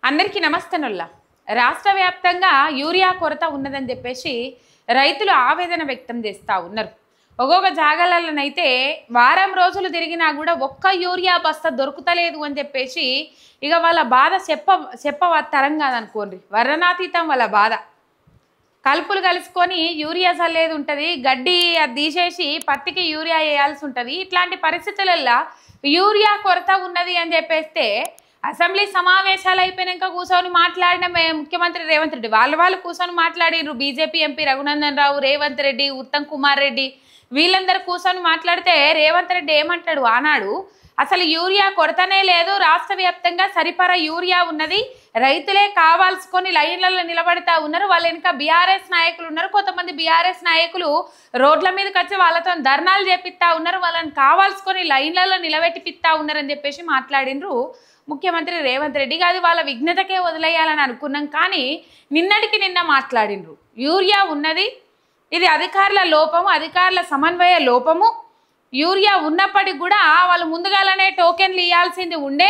అందరికీ నమస్తేనుల్లా. రాష్ట్ర వ్యాప్తంగా యూరియా కొరత ఉన్నదని చెప్పేసి రైతులు ఆవేదన వ్యక్తం చేస్తూ ఉన్నారు. ఒక్కొక్క జాగాలలోనైతే వారం రోజులు తిరిగినా కూడా ఒక్క యూరియా బస్తా దొరుకుతలేదు అని చెప్పేసి ఇక వాళ్ళ బాధ చెప్పతరం కాదనుకోండి, వర్ణనాతీతం వాళ్ళ బాధ. కలుపులు కలుసుకొని యూరియా చల్లేది ఉంటుంది, గడ్డి అది తీసేసి పత్తికి యూరియా వేయాల్సి ఉంటుంది. ఇట్లాంటి పరిస్థితులలో యూరియా కొరత ఉన్నది అని చెప్పేస్తే అసెంబ్లీ సమావేశాలు అయిపోయాక కూర్చొని మాట్లాడిన ముఖ్యమంత్రి రేవంత్ రెడ్డి వాళ్ళు కూర్చొని మాట్లాడినారు. బీజేపీ ఎంపీ రఘునందన్ రావు, రేవంత్ రెడ్డి, ఉత్తమ్ కుమార్ రెడ్డి వీళ్ళందరూ కూర్చొని మాట్లాడితే రేవంత్ రెడ్డి ఏమంటాడు, ఆనాడు అసలు యూరియా కొరతనే లేదు, రాష్ట్ర వ్యాప్తంగా సరిపరా యూరియా ఉన్నది, రైతులే కావాల్సుకొని లైన్లలో నిలబడతా ఉన్నారు, వాళ్ళ వెనుక బీఆర్ఎస్ నాయకులు ఉన్నారు, కొంతమంది బీఆర్ఎస్ నాయకులు రోడ్ల మీదకి వచ్చి వాళ్ళతో ధర్నాలు చేపిస్తా ఉన్నారు, వాళ్ళని కావాల్సుకొని లైన్లలో నిలబెట్టిపిస్తా ఉన్నారని చెప్పేసి మాట్లాడినరు ముఖ్యమంత్రి రేవంత్ రెడ్డి. అది వాళ్ళ విఘ్నతకే వదిలేయాలని అనుకున్నాం, కానీ నిన్నటికి నిన్న మాట్లాడినరు యూరియా ఉన్నది, ఇది అధికారుల లోపము, అధికారుల సమన్వయ లోపము. యూరియా ఉన్నప్పటికి కూడా వాళ్ళు ముందుగానే టోకెన్లు ఇవ్వాల్సింది ఉండే,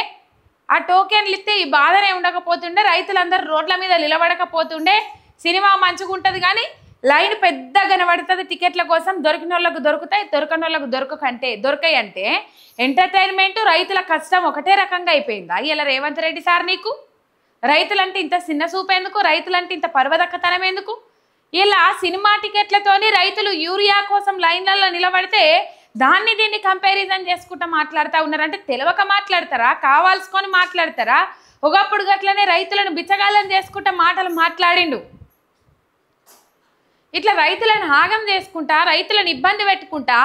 ఆ టోకెన్లు ఇస్తే ఈ బాధనే ఉండకపోతుండే, రైతులందరూ రోడ్ల మీద నిలబడకపోతుండే, సినిమా మంచిగుంటుంది కానీ లైన్ పెద్దగా కనబడుతుంది టికెట్ల కోసం, దొరికిన వాళ్ళకు దొరుకుతాయి, దొరకని వాళ్ళకు దొరకాయి అంటే ఎంటర్టైన్మెంట్ రైతుల కష్టం ఒకటే రకంగా అయిపోయిందా ఇలా రేవంత్ రెడ్డి సార్? నీకు రైతులంటే ఇంత చిన్న చూపు ఎందుకు, రైతులంటే ఇంత పర్వదక్కతనం ఎందుకు? ఇలా సినిమా టికెట్లతోని రైతులు యూరియా కోసం లైన్లలో నిలబడితే దాన్ని దీన్ని కంపారిజన్ చేసుకుంటూ మాట్లాడుతూ ఉన్నారు. అంటే తెలియక మాట్లాడతారా, కావాల్సుకొని మాట్లాడతారా? ఒకప్పుడు గట్లనే రైతులను బిచ్చగాళ్ళని చేసుకుంటా మాటలు మాట్లాడిండు. ఇట్లా రైతులను ఆగం చేసుకుంటా, రైతులను ఇబ్బంది పెట్టుకుంటా,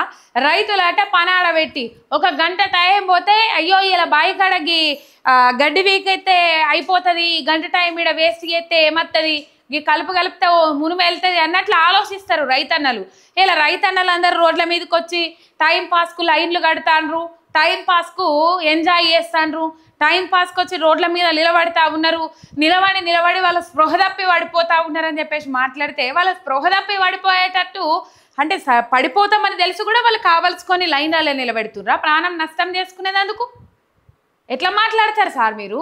రైతులట పనాడబెట్టి ఒక గంట టైం పోతే అయ్యో ఇలా బాయికాడకి గడ్డి వీకైతే అయిపోతుంది, గంట టైం ఇక్కడ వేస్ట్ చేస్తే ఏమవుతుంది, ఈ కలుపు కలిపితే మునుము వెళ్తుంది అన్నట్లు ఆలోచిస్తారు రైతన్నలు. ఇలా రైతన్నలు అందరూ రోడ్ల మీదకి వచ్చి టైం పాస్కు లైన్లు కడతాండ్రు, టైం పాస్కు ఎంజాయ్ చేస్తాండ్రు, టైం పాస్కి వచ్చి రోడ్ల మీద నిలబడతా ఉన్నారు, నిలబడి వాళ్ళ స్పృహ తప్పి పడిపోతూ ఉన్నారని చెప్పేసి మాట్లాడితే వాళ్ళ స్పృహ తప్పి పడిపోయేటట్టు అంటే పడిపోతామని తెలుసు కూడా వాళ్ళు కావాల్సుకొని లైన్లలో నిలబెడుతుర్రా ప్రాణం నష్టం చేసుకునేందుకు? ఎట్లా మాట్లాడతారు సార్ మీరు?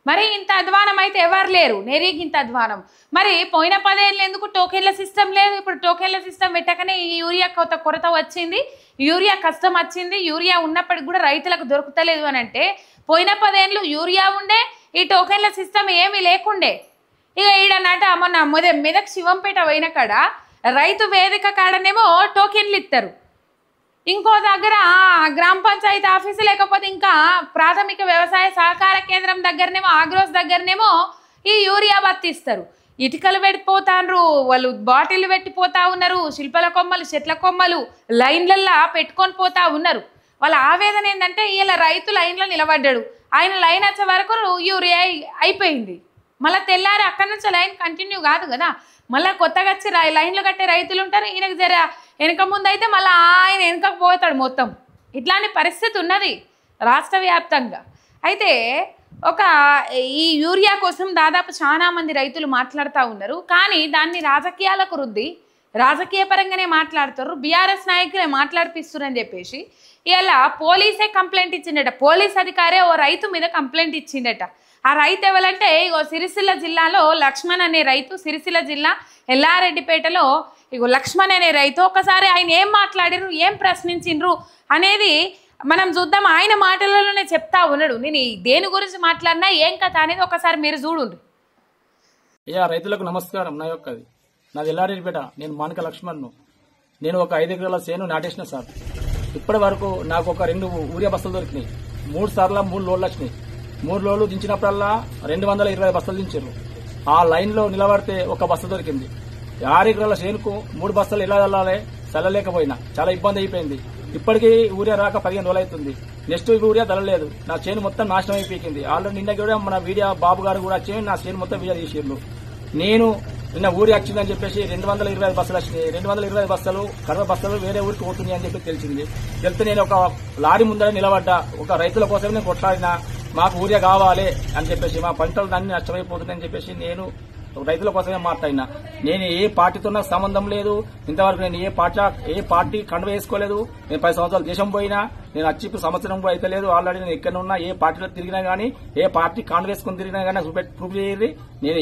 మరి ఇంత అధ్వానం అయితే ఎవరు లేరు, నేరీకి ఇంత అధ్వానం. మరి పోయిన 10 ఏళ్ళు ఎందుకు టోకెన్ల సిస్టమ్ లేదు? ఇప్పుడు టోకెన్ల సిస్టమ్ పెట్టకనే ఈ యూరియా కొరత వచ్చింది, యూరియా కష్టం వచ్చింది, యూరియా ఉన్నప్పటికి కూడా రైతులకు దొరుకుతలేదు అని అంటే పోయిన 10 ఏళ్ళు యూరియా ఉండే, ఈ టోకెన్ల సిస్టమ్ ఏమీ లేకుండే. ఇక ఈడనట మొన్న మెదక్ శివంపేట పోయిన కాడ రైతు వేదిక కాడనేమో టోకెన్లు ఇస్తారు, ఇంకో దగ్గర గ్రామ పంచాయతీ ఆఫీసు లేకపోతే ఇంకా ప్రాథమిక వ్యవసాయ సహకార కేంద్రం దగ్గరనేమో ఆగ్రోస్ దగ్గరనేమో ఈ యూరియా బత్తిస్తారు. ఇటుకలు పెట్టిపోతాండ్రు, వాళ్ళు బాటిల్ పెట్టిపోతా ఉన్నారు, శిల్పల కొమ్మలు చెట్ల కొమ్మలు లైన్లల్లో పెట్టుకొని పోతా ఉన్నారు. వాళ్ళ ఆవేదన ఏంటంటే ఇలా రైతు లైన్లో నిలబడ్డాడు, ఆయన లైన్ వచ్చే వరకు యూరియా అయిపోయింది, మళ్ళీ తెల్లారి అక్కడి నుంచి లైన్ కంటిన్యూ కాదు కదా, మళ్ళీ కొత్తగా వచ్చి లైన్లు కట్టే రైతులు ఉంటారు, ఈయనకు జర వెనక ముందు అయితే మళ్ళీ ఆయన వెనకకు పోతాడు మొత్తం. ఇట్లాంటి పరిస్థితి ఉన్నది రాష్ట్ర వ్యాప్తంగా. అయితే ఈ యూరియా కోసం దాదాపు చాలా మంది రైతులు మాట్లాడుతూ ఉన్నారు, కానీ దాన్ని రాజకీయాలకు రుద్ది రాజకీయ పరంగానే మాట్లాడుతారు, బీఆర్ఎస్ నాయకులే మాట్లాడిపిస్తున్నారని చెప్పేసి ఇలా పోలీసే కంప్లైంట్ ఇచ్చిండట. పోలీస్ అధికారే ఓ రైతు మీద కంప్లైంట్ ఇచ్చిండట. ఆ రైతు ఎవరంటే ఇగో సిరిసిల్ల జిల్లాలో లక్ష్మణ్ అనే రైతు, సిరిసిల్ల జిల్లా ఎల్లారెడ్డిపేటలో ఇగో లక్ష్మణ్ అనే రైతు. ఒకసారి ఆయన ఏం మాట్లాడిరు, ఏం ప్రశ్నించిండ్రు అనేది మనం చూద్దాం. ఆయన మాటలలోనే చెప్తా ఉన్నాడు, నేను దేని గురించి మాట్లాడినా ఏం కథ అనేది ఒకసారి మీరు చూడండి. రైతులకు నమస్కారం. నాది ఎల్లారెడ్డిపేట, నేను మానక లక్ష్మణ్ను. నేను ఒక 5 ఎకరాల చేను నాటేసిన సార్. ఇప్పటి వరకు నాకు ఒక 2 యూరియా బస్తాలు దొరికినాయి. 3 సార్లు 3 లోడ్లు వచ్చినాయి. 3 లోడ్లు దించినప్పుడల్లా 220 బస్తాలు దించారు. ఆ లైన్ లో నిలబడితే ఒక బస్త దొరికింది. 6 ఎకరాల చేనుకు 3 బస్తాలు ఎలా చల్లాలి, చల్లలేకపోయినా చాలా ఇబ్బంది అయిపోయింది. ఇప్పటికీ యూరియా రాక 15 రోజులు అవుతుంది. నెక్స్ట్ యూరియా తల్లలేదు, నా చేను మొత్తం నాశనం అయిపోయింది. ఆల్రెడీ నిన్న కూడా మన వీడియో బాబు గారు కూడా వచ్చి నా చేను మొత్తం వీడియో తీసిర్రు. నేను నిన్న ఊరి వచ్చిందని చెప్పేసి 225 బస్సులు వచ్చినాయి. 225 బస్సులు కర్ర బస్సులు వేరే ఊరికి పోతున్నాయి అని చెప్పి తెలిసింది. తెలిస్తే నేను ఒక లారీ ముందర నిలబడ్డా, ఒక రైతుల కోసమే నేను కొట్లాడినా, మాకు ఊరియా కావాలి అని చెప్పేసి, మా పంటలు దాన్ని నష్టమైపోతుందని చెప్పేసి నేను రైతుల కోసమే మాట్లాడినా. నేను ఏ పార్టీతో నాకు సంబంధం లేదు, ఇంతవరకు నేను ఏ పార్టీ కండ వేసుకోలేదు. నేను 10 సంవత్సరాలు దేశం పోయినా, నేను వచ్చి ఇప్పుడు సంవత్సరం కూడా అయితే లేదు. ఆల్రెడీ నేను ఎక్కడ ఉన్నా, ఏ పార్టీలో తిరిగినా గానీ, ఏ పార్టీ కాంగ్రెస్ కొని తిరిగినా గానీ ప్రూఫ్ చేయరు. నేను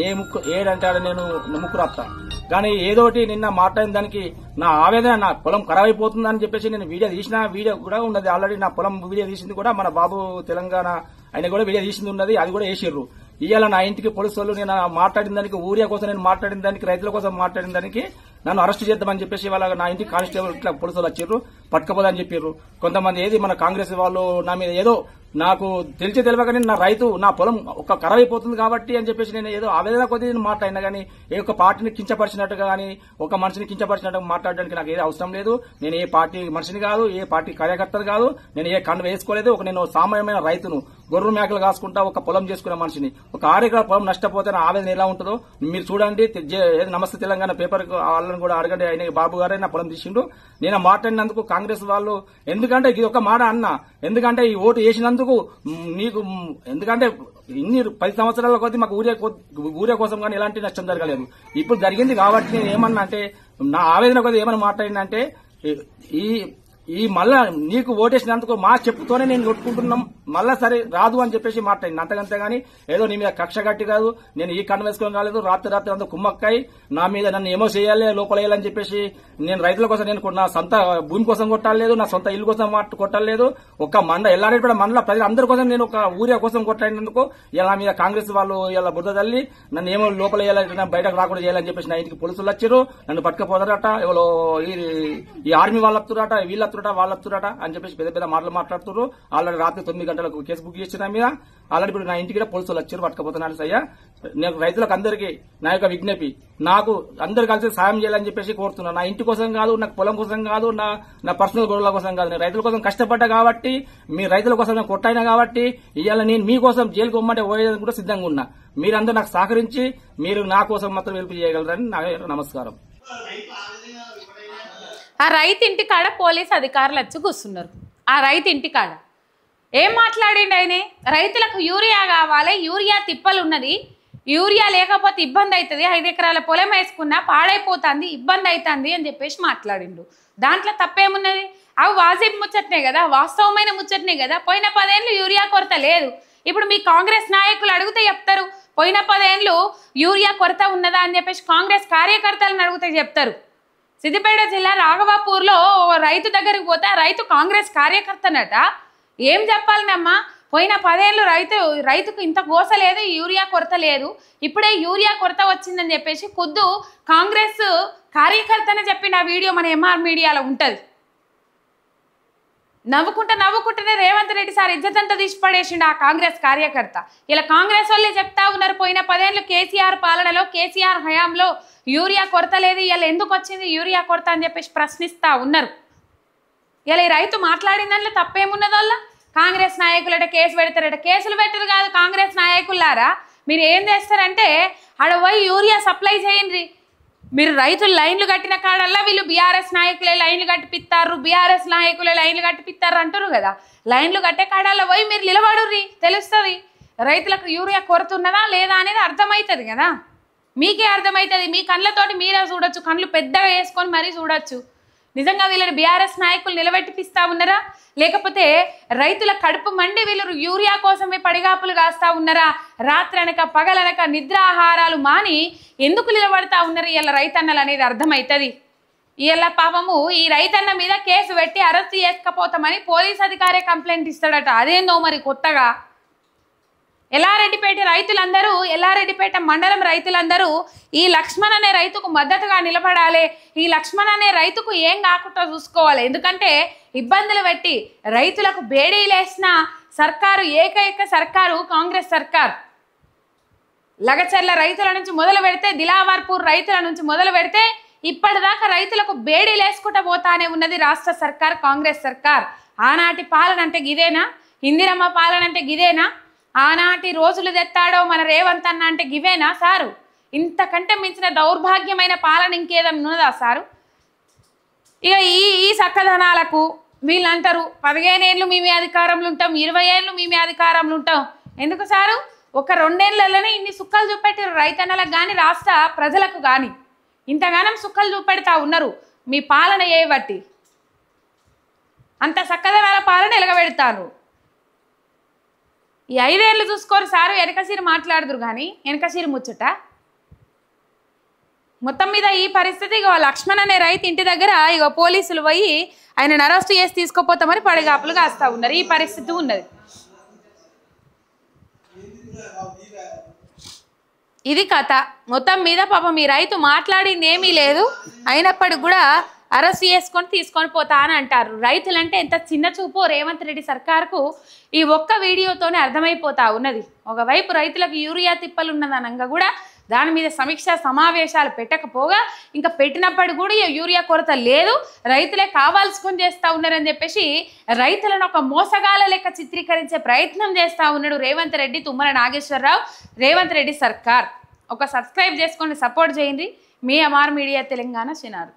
ఏడంటే నేను ముక్కు రాస్తా. కానీ ఏదోటి నిన్న మాట్లాడిన దానికి నా ఆవేదన, నా పొలం ఖరాబ్ అయిపోతుందని చెప్పేసి నేను వీడియో తీసిన వీడియో కూడా ఉన్నది. ఆల్రెడీ నా పొలం వీడియో తీసింది కూడా మన బాబు తెలంగాణ ఆయన కూడా వీడియో తీసింది ఉన్నది. అది కూడా వేసిర్రు. ఇవాళ నా ఇంటికి పోలీసు వాళ్ళు నేను మాట్లాడిన దానికి, ఊరియా కోసం నేను మాట్లాడిన దానికి, రైతుల కోసం మాట్లాడిన దానికి నన్ను అరెస్ట్ చేద్దామని చెప్పేసి వాళ్ళ నా ఇంటికి కానిస్టేబుల్ ఇట్లా పోలీసు వాళ్ళు వచ్చారు, పట్టుకపోదని చెప్పారు. కొంతమంది ఏది మన కాంగ్రెస్ వాళ్ళు నా మీద ఏదో నాకు తెలియక నా రైతు నా పొలం ఒక ఖరాబ్ అయిపోతుంది కాబట్టి అని చెప్పేసి నేను ఏదో ఆవేదన కొద్ది నేను మాట్లాడినా గానీ, ఏ ఒక్క పార్టీని కించపరిచినట్టుగా గానీ, ఒక మనిషిని కించపరిచినట్టుగా మాట్లాడడానికి నాకు ఏది అవసరం లేదు. నేను ఏ పార్టీ మనిషిని కాదు, ఏ పార్టీ కార్యకర్తలు కాదు, నేను ఏ కండు వేసుకోలేదు. నేను సామాన్యమైన రైతును, గొర్రెలు మేకలు కాసుకుంటా ఒక పొలం చేసుకునే మనిషిని. ఒక 6 ఎకరాల పొలం నష్టపోతే నా ఆవేదన ఎలా ఉంటుందో మీరు చూడండి. నమస్తే తెలంగాణ పేపర్ వాళ్ళని కూడా అడగండి. ఆయన బాబు గారే నా పొలం తీసిండు. నేను మాట్లాడినందుకు కాంగ్రెస్ వాళ్ళు, ఎందుకంటే ఇది ఒక మాట అన్న, ఎందుకంటే ఈ ఓటు వేసినందుకు నీకు, ఎందుకంటే ఇన్ని 10 సంవత్సరాల కొద్ది మాకు ఊరే కోసం కానీ ఎలాంటి నష్టం జరగలేదు. ఇప్పుడు జరిగింది కాబట్టి నేను ఏమన్నా అంటే, నా ఆవేదన కొద్ది ఏమన్నా మాట్లాడిందంటే, ఈ మళ్ళా నీకు ఓటేసినందుకు మా చెప్పుతోనే నేను కొట్టుకుంటున్నాం, మళ్ళా సరే రాదు అని చెప్పేసి మాట్లాడింది. అంతకంతే గానీ ఏదో నీ మీద కక్ష కట్టి కాదు. నేను ఈ కన్ను వేసుకోవడం కాలేదు. రాత్రి అంతా కుమ్మక్కాయి నా మీద నన్ను ఏమో చేయాలి, లోపలేయాలని చెప్పేసి నేను రైతుల కోసం, నేను నా సొంత భూమి కోసం కొట్టాలేదు, నా సొంత ఇల్లు కోసం కొట్టాలేదు. ఒక ఎల్లారెడ్డిపేట మండల ప్రజలందరి కోసం నేను ఒక ఊరియా కోసం కొట్టాడినందుకు ఇలా మీద కాంగ్రెస్ వాళ్ళు ఇలా బురద తల్లి నన్ను ఏమో లోపలేయాలి, బయటకు రాకుండా చేయాలని చెప్పేసి నా ఇంటికి పోలీసులు వచ్చారు. నన్ను పట్టుకపోతారట, ఎవరో ఈ ఆర్మీ వాళ్ళు వస్తురట, వీళ్ళు వాళ్ళు వస్తురట అని చెప్పేసి పెద్ద పెద్ద మాటలు మాట్లాడుతున్నారు. ఆల్రెడీ రాత్రి 9 గంటలకు కేసు బుక్ చేసిన మీద ఆల్రెడీ ఇప్పుడు నా ఇంటికి కూడా పోలీసులు వచ్చారు, పట్టుకపోతున్నాడు. సయ్యా నేను రైతులకు అందరికీ నా యొక్క విజ్ఞప్తి, నాకు అందరు కలిసి సాయం చేయాలని చెప్పేసి కోరుతున్నాను. నా ఇంటి కోసం కాదు, నాకు పొలం కోసం కాదు, నా పర్సనల్ గొడవల కోసం కాదు. నేను రైతుల కోసం కష్టపడ్డా కాబట్టి, మీ రైతుల కోసం నేను కొట్టైనా కాబట్టి ఇవాళ నేను మీకోసం జైలుకు పోమంటే పోయేందుకు కూడా సిద్ధంగా ఉన్నా. మీరందరూ నాకు సహకరించి మీరు నా కోసం మాత్రం వెలుపు చేయగలరని నా నమస్కారం. ఆ రైతు ఇంటికాడ పోలీసు అధికారులు వచ్చి కూర్చున్నారు. ఆ రైతు ఇంటికాడ ఏం మాట్లాడిండు ఆయన? రైతులకు యూరియా కావాలి, యూరియా తిప్పలు ఉన్నది, యూరియా లేకపోతే ఇబ్బంది అవుతుంది, 5 ఎకరాల పొలం వేసుకున్నా పాడైపోతుంది, ఇబ్బంది అవుతుంది అని చెప్పేసి మాట్లాడిండు. దాంట్లో తప్పేమున్నది? అవి వాజిబ్ ముచ్చట్నే కదా, వాస్తవమైన ముచ్చట్నే కదా. పోయిన 10 ఏళ్ళు యూరియా కొరత లేదు. ఇప్పుడు మీ కాంగ్రెస్ నాయకులు అడిగితే చెప్తారు పోయిన 10 ఏళ్ళు యూరియా కొరత ఉన్నదా అని చెప్పేసి. కాంగ్రెస్ కార్యకర్తలను అడిగితే చెప్తారు. సిద్దిపేట జిల్లా రాఘవాపూర్లో రైతు దగ్గరికి పోతే ఆ రైతు కాంగ్రెస్ కార్యకర్తనట. ఏం చెప్పాలనమ్మా, పోయిన 10 ఏళ్ళు రైతుకు ఇంత గోస లేదు, యూరియా కొరత లేదు, ఇప్పుడే యూరియా కొరత వచ్చిందని చెప్పేసి ఖుద్దు కాంగ్రెస్ కార్యకర్తనే చెప్పిన ఆ వీడియో మన ఎంఆర్ మీడియాలో ఉంటుంది. నవ్వుకుంటేనే రేవంత్ రెడ్డి సార్ ఇజ్జతంతా తీసి పడేసిండు ఆ కాంగ్రెస్ కార్యకర్త. ఇలా కాంగ్రెస్ వాళ్ళే చెప్తా ఉన్నారు పోయిన 10 ఏళ్ళు కేసీఆర్ పాలనలో, కేసీఆర్ హయాంలో యూరియా కొరత లేదు, ఇలా ఎందుకు వచ్చింది యూరియా కొరత అని చెప్పేసి ప్రశ్నిస్తా ఉన్నారు. ఇలా ఈ రైతు మాట్లాడిన దాంట్లో తప్పేమున్నదోళ్ళ? కాంగ్రెస్ నాయకులట కేసు పెడతారట. కేసులు పెట్టరు కాదు కాంగ్రెస్ నాయకులారా, మీరు ఏం చేస్తారంటే ఆడ పోయి యూరియా సప్లై చేయండి. మీరు రైతులు లైన్లు కట్టిన కాడల్లా వీళ్ళు బీఆర్ఎస్ నాయకులే లైన్లు కట్టిపిస్తారు, బీఆర్ఎస్ నాయకులే లైన్లు కట్టిపిస్తారు అంటారు కదా. లైన్లు కట్టే కాడల్లో పోయి మీరు నిలబడుర్రి, తెలుస్తుంది రైతులకు యూరియా కొరత ఉన్నదా లేదా అనేది అర్థమవుతుంది కదా. మీకే అర్థమవుతుంది, మీ కళ్ళతోటి మీరే చూడొచ్చు, కళ్ళు పెద్దగా వేసుకొని మరీ చూడొచ్చు. నిజంగా వీళ్ళని బీఆర్ఎస్ నాయకులు నిలబెట్టిపిస్తా ఉన్నారా, లేకపోతే రైతుల కడుపు మండి వీళ్ళు యూరియా కోసమే పడిగాపులు కాస్తా ఉన్నారా? రాత్రనక పగలనక నిద్రాహారాలు మాని ఎందుకు నిలబడతా ఉన్నారు ఇలా రైతన్నలు అనేది అర్థమవుతుంది. ఇలా పాపము ఈ రైతన్న మీద కేసు పెట్టి అరెస్ట్ చేసుకపోతామని పోలీస్ అధికారే కంప్లైంట్ ఇస్తాడట. అదేందో మరి కొత్తగా. ఎల్లారెడ్డిపేట రైతులందరూ, ఎల్లారెడ్డిపేట మండలం రైతులందరూ ఈ లక్ష్మణ్ అనే రైతుకు మద్దతుగా నిలబడాలి, ఈ లక్ష్మణ్ అనే రైతుకు ఏం కాకుండా చూసుకోవాలి. ఎందుకంటే ఇబ్బందులు పెట్టి రైతులకు బేడీలేసిన సర్కారు, ఏకైక సర్కారు కాంగ్రెస్ సర్కార్. లగచర్ల రైతుల నుంచి మొదలు పెడితే, దిలావర్పూర్ రైతుల నుంచి మొదలు పెడితే ఇప్పటిదాకా రైతులకు బేడీలేసుకుంటూ పోతానే ఉన్నది రాష్ట్ర సర్కార్, కాంగ్రెస్ సర్కార్. ఆనాటి పాలన అంటే గిదేనా? ఇందిరమ్మ పాలన అంటే గిదేనా? ఆనాటి రోజులు తెత్తాడో మన రేవంత్ అన్న అంటే గివేనా సారు? ఇంతకంటే మించిన దౌర్భాగ్యమైన పాలన ఇంకేదన్నా ఉన్నదా సారు? ఇక ఈ చక్కదనాలకు వీళ్ళు అంటారు 15 ఏళ్ళు మేమే అధికారంలో ఉంటాం, 20 ఏళ్ళు మేమే అధికారంలో ఉంటాం. ఎందుకు సారు? ఒక 2 ఏళ్లలోనే ఇన్ని సుక్కలు చూపెట్టారు రైతన్నలకు కానీ రాష్ట్ర ప్రజలకు కానీ. ఇంతగానం సుక్కలు చూపెడతా ఉన్నారు మీ పాలన చేయబట్టి. అంత చక్కదనాల పాలన ఎలగబెడతారు. ఈ 5 ఏళ్ళు చూసుకోరు సారు, వెనకసిరి మాట్లాడుదురు కానీ వెనకసిరి ముచ్చట. మొత్తం మీద ఈ పరిస్థితి ఇక లక్ష్మణ్ అనే రైతు ఇంటి దగ్గర ఇక పోలీసులు పోయి ఆయనను అరెస్ట్ చేసి తీసుకుపోతామని పడిగాపులు కాస్తా ఉన్నారు. ఈ పరిస్థితి ఉన్నది. ఇది కథ. మొత్తం మీద పాపం ఈ రైతు మాట్లాడింది ఏమీ లేదు, అయినప్పటికి కూడా అరెస్ట్ చేసుకొని తీసుకొని పోతా అని అంటారు. రైతులంటే ఎంత చిన్న చూపు రేవంత్ రెడ్డి సర్కార్కు ఈ ఒక్క వీడియోతోనే అర్థమైపోతా ఉన్నది. ఒకవైపు రైతులకు యూరియా తిప్పలు ఉన్నదనంగా కూడా దాని మీద సమీక్షా సమావేశాలు పెట్టకపోగా ఇంకా పెట్టినప్పటికి కూడా యూరియా కొరత లేదు, రైతులే కావాల్సుకొని చేస్తూ ఉన్నారని చెప్పేసి రైతులను ఒక మోసగాల లెక్క చిత్రీకరించే ప్రయత్నం చేస్తూ ఉన్నాడు రేవంత్ రెడ్డి, తుమ్మల నాగేశ్వరరావు, రేవంత్ రెడ్డి సర్కార్. ఒక సబ్స్క్రైబ్ చేసుకొని సపోర్ట్ చేయండి. మీ అమార్ మీడియా తెలంగాణ శనార్థి.